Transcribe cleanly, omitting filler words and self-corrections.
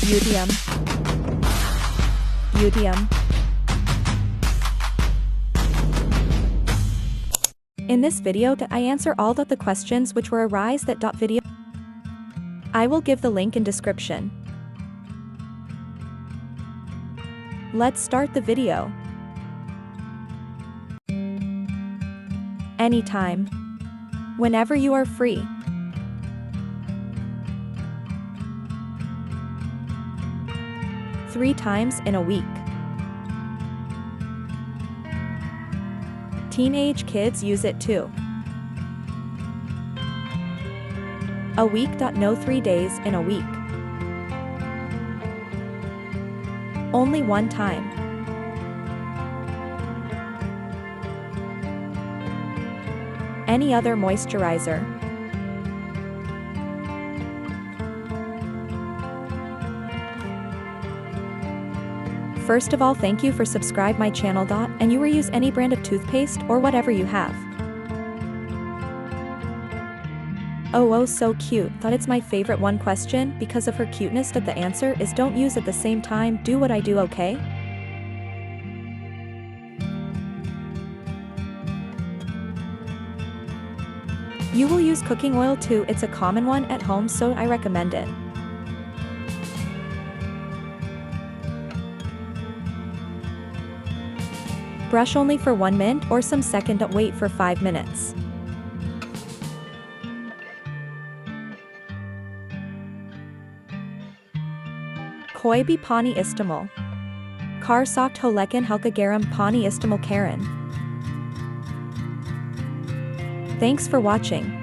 Udium. Udium. In this video, I answer all the questions which were arise that video. I will give the link in description. Let's start the video. Anytime. Whenever you are free. Three times in a week. Teenage kids use it too. A week. No, 3 days in a week. Only one time. Any other moisturizer. First of all, thank you for subscribe my channel. And you will use any brand of toothpaste or whatever you have. Oh, so cute. Thought it's my favorite one question because of her cuteness. The answer is don't use at the same time. Do what I do, okay? You will use cooking oil too. It's a common one at home, so I recommend it. Brush only for 1 minute or some second. Wait for 5 minutes. Koi bi pani istimal. Kar sokt holekin halka garam pani istimal karen. Thanks for watching.